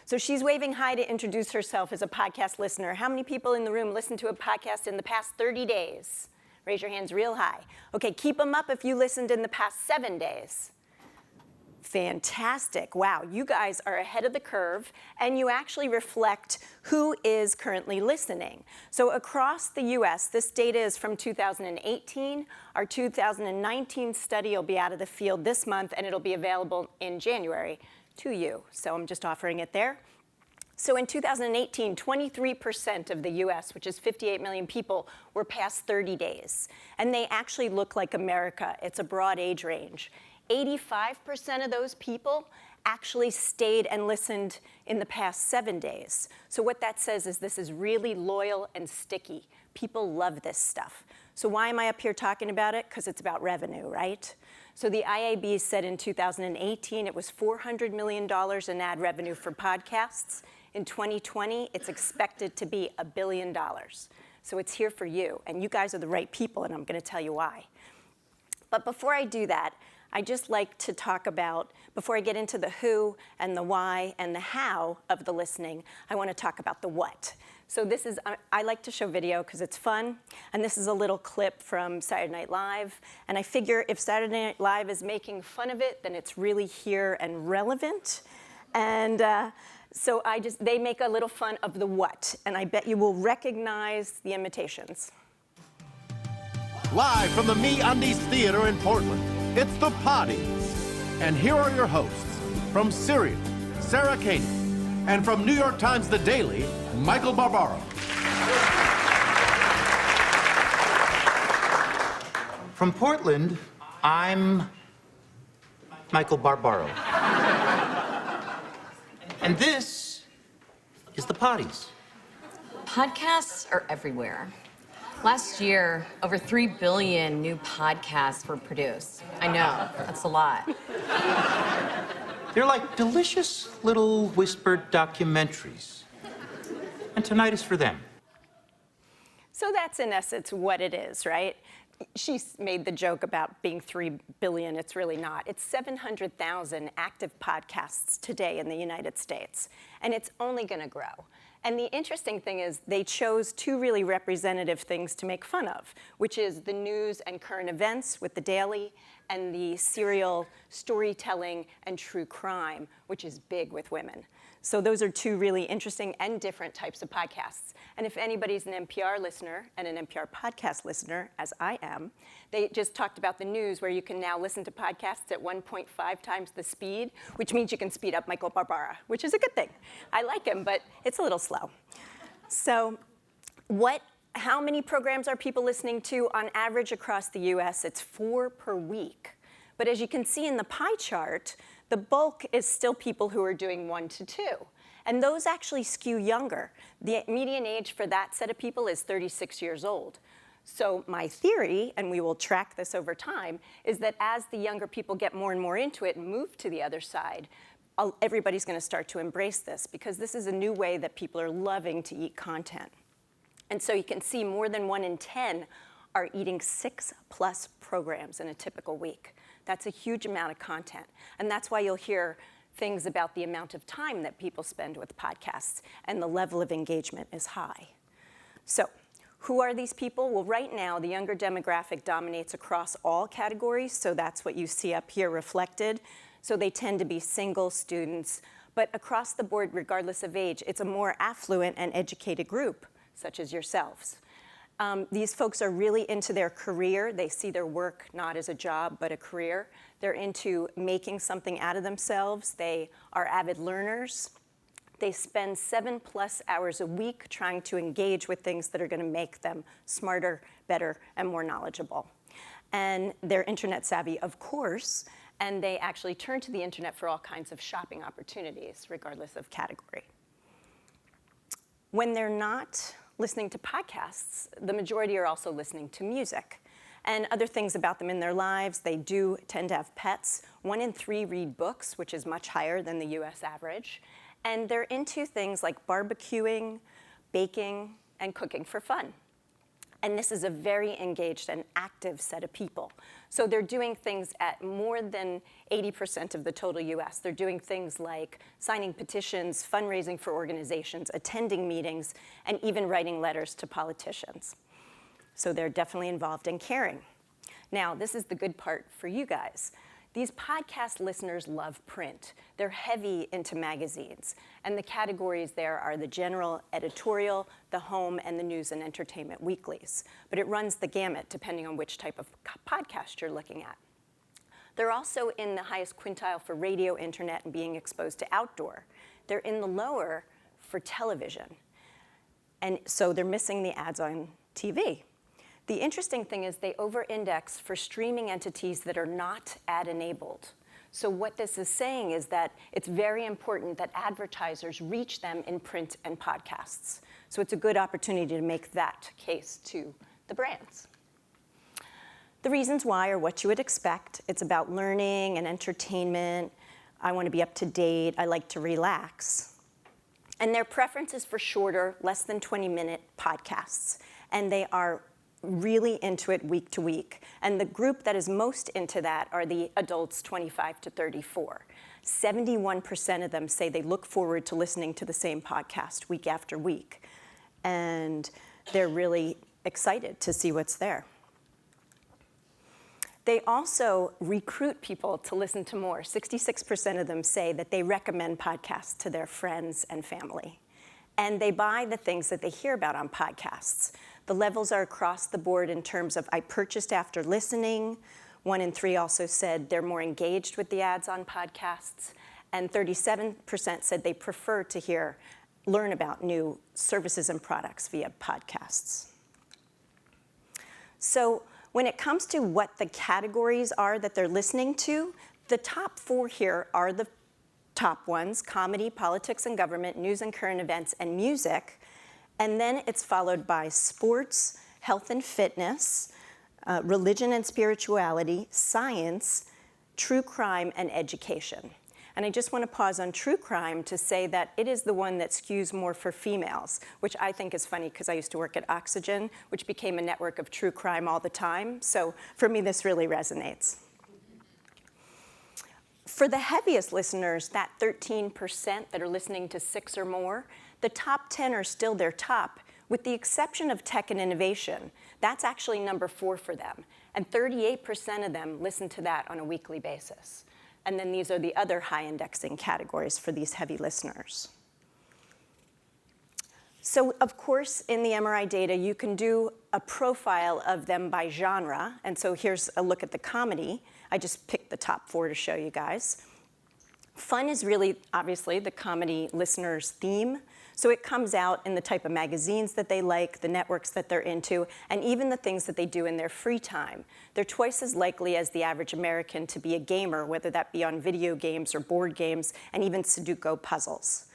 So she's waving hi to introduce herself as a podcast listener. How many people in the room listened to a podcast in the past 30 days? Raise your hands real high. Okay, keep them up if you listened in the past 7 days. Fantastic. Wow, you guys are ahead of the curve, and you actually reflect who is currently listening. So across the US, this data is from 2018. Our 2019 study will be out of the field this month, and it'll be available in January to you. So I'm just offering it there. So in 2018, 23% of the US, which is 58 million people, were past 30 days. And they actually look like America. It's a broad age range. 85% of those people actually stayed and listened in the past 7 days. So what that says is this is really loyal and sticky. People love this stuff. So why am I up here talking about it? Because it's about revenue, right? So the IAB said in 2018 it was $400 million in ad revenue for podcasts. In 2020, it's expected to be $1 billion. So it's here for you, and you guys are the right people, and I'm going to tell you why. But before I do that, I just like to talk about, before I get into the who and the why and the how of the listening, I want to talk about the what. So this is, I like to show video because it's fun, and this is a little clip from Saturday Night Live, and I figure if Saturday Night Live is making fun of it, then it's really here and relevant. And so they make a little fun of the what, and I bet you will recognize the imitations. Live from the MeUndies Theater in Portland, it's the Potties. And here are your hosts, from Serial, Sarah Katie, and from New York Times The Daily, Michael Barbaro. From Portland, I'm Michael Barbaro. And this is the Potties. Podcasts are everywhere. Last year, over 3 billion new podcasts were produced. I know, that's a lot. They're like delicious little whispered documentaries. And tonight is for them. So that's in essence what it is, right? She made the joke about being 3 billion. It's really not. It's 700,000 active podcasts today in the United States, and it's only going to grow. And the interesting thing is they chose 2 really representative things to make fun of, which is the news and current events with The Daily and the serial storytelling and true crime, which is big with women. So those are 2 really interesting and different types of podcasts. And if anybody's an NPR listener and an NPR podcast listener, as I am, they just talked about the news where you can now listen to podcasts at 1.5 times the speed, which means you can speed up Michael Barbara, which is a good thing. I like him, but it's a little slow. So how many programs are people listening to? On average across the US, it's 4 per week. But as you can see in the pie chart, the bulk is still people who are doing 1 to 2. And those actually skew younger. The median age for that set of people is 36 years old. So my theory, and we will track this over time, is that as the younger people get more and more into it and move to the other side, everybody's going to start to embrace this because this is a new way that people are loving to eat content. And so you can see more than 1 in 10 are eating 6+ programs in a typical week. That's a huge amount of content. And that's why you'll hear things about the amount of time that people spend with podcasts, and the level of engagement is high. So who are these people? Well, right now, the younger demographic dominates across all categories, so that's what you see up here reflected. So they tend to be single students, but across the board, regardless of age, it's a more affluent and educated group, such as yourselves. These folks are really into their career. They see their work not as a job, but a career. They're into making something out of themselves. They are avid learners. They spend 7+ hours a week trying to engage with things that are going to make them smarter, better, and more knowledgeable. And they're internet savvy, of course, and they actually turn to the internet for all kinds of shopping opportunities, regardless of category. When they're not listening to podcasts, the majority are also listening to music and other things about them in their lives. They do tend to have pets. 1 in 3 read books, which is much higher than the US average. And they're into things like barbecuing, baking, and cooking for fun. And this is a very engaged and active set of people. So they're doing things at more than 80% of the total US. They're doing things like signing petitions, fundraising for organizations, attending meetings, and even writing letters to politicians. So they're definitely involved in caring. Now, this is the good part for you guys. These podcast listeners love print. They're heavy into magazines. And the categories there are the general editorial, the home, and the news and entertainment weeklies. But it runs the gamut depending on which type of podcast you're looking at. They're also in the highest quintile for radio, internet, and being exposed to outdoor. They're in the lower for television. And so they're missing the ads on TV. The interesting thing is they over-index for streaming entities that are not ad-enabled. So what this is saying is that it's very important that advertisers reach them in print and podcasts. So it's a good opportunity to make that case to the brands. The reasons why are what you would expect. It's about learning and entertainment. I want to be up to date. I like to relax. And their preference is for shorter, less than 20-minute podcasts. And they are really into it week to week. And the group that is most into that are the adults 25 to 34. 71% of them say they look forward to listening to the same podcast week after week. And they're really excited to see what's there. They also recruit people to listen to more. 66% of them say that they recommend podcasts to their friends and family. And they buy the things that they hear about on podcasts. The levels are across the board in terms of I purchased after listening. 1 in 3 also said they're more engaged with the ads on podcasts. And 37% said they prefer to learn about new services and products via podcasts. So when it comes to what the categories are that they're listening to, the top 4 here are the top ones: comedy, politics and government, news and current events, and music. And then it's followed by sports, health and fitness, religion and spirituality, science, true crime, and education. And I just want to pause on true crime to say that it is the one that skews more for females, which I think is funny because I used to work at Oxygen, which became a network of true crime all the time. So for me, this really resonates. For the heaviest listeners, that 13% that are listening to 6 or more, the top 10 are still their top, with the exception of tech and innovation. That's actually number 4 for them. And 38% of them listen to that on a weekly basis. And then these are the other high indexing categories for these heavy listeners. So of course, in the MRI data, you can do a profile of them by genre. And so here's a look at the comedy. I just picked the top 4 to show you guys. Fun is really, obviously, the comedy listener's theme. So it comes out in the type of magazines that they like, the networks that they're into, and even the things that they do in their free time. They're twice as likely as the average American to be a gamer, whether that be on video games or board games, and even Sudoku puzzles.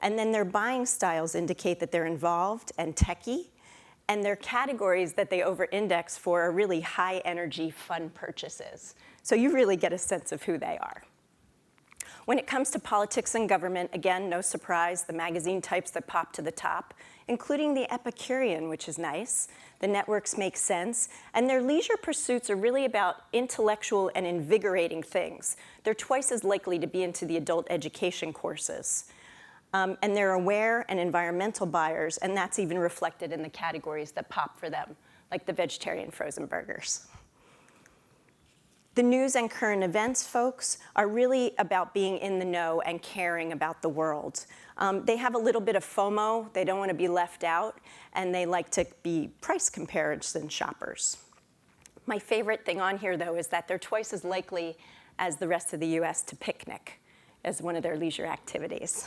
And then their buying styles indicate that they're involved and techie, and their categories that they over-index for are really high-energy, fun purchases. So you really get a sense of who they are. When it comes to politics and government, again, no surprise, the magazine types that pop to the top, including the Epicurean, which is nice. The networks make sense. And their leisure pursuits are really about intellectual and invigorating things. They're twice as likely to be into the adult education courses. And they're aware and environmental buyers, and that's even reflected in the categories that pop for them, like the vegetarian frozen burgers. The news and current events folks are really about being in the know and caring about the world. They have a little bit of FOMO. They don't want to be left out, and they like to be price comparison shoppers. My favorite thing on here, though, is that they're twice as likely as the rest of the US to picnic as one of their leisure activities.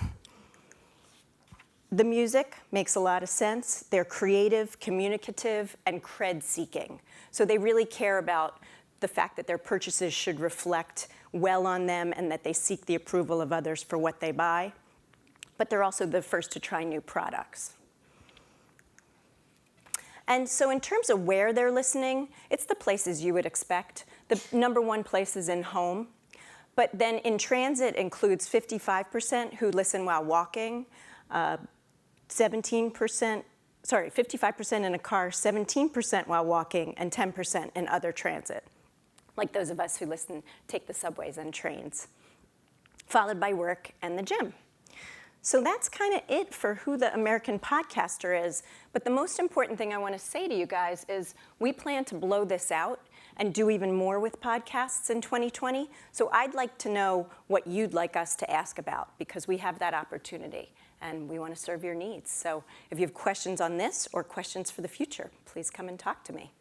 The music makes a lot of sense. They're creative, communicative, and cred-seeking. So they really care about the fact that their purchases should reflect well on them and that they seek the approval of others for what they buy. But they're also the first to try new products. And so in terms of where they're listening, it's the places you would expect. The number 1 place is in home. But then in transit includes 55% who listen while walking, 17% 55% in a car, 17% while walking, and 10% in other transit, like those of us who take the subways and trains, followed by work and the gym. So that's kind of it for who the American podcaster is. But the most important thing I want to say to you guys is we plan to blow this out and do even more with podcasts in 2020. So I'd like to know what you'd like us to ask about, because we have that opportunity and we want to serve your needs. So if you have questions on this or questions for the future, please come and talk to me.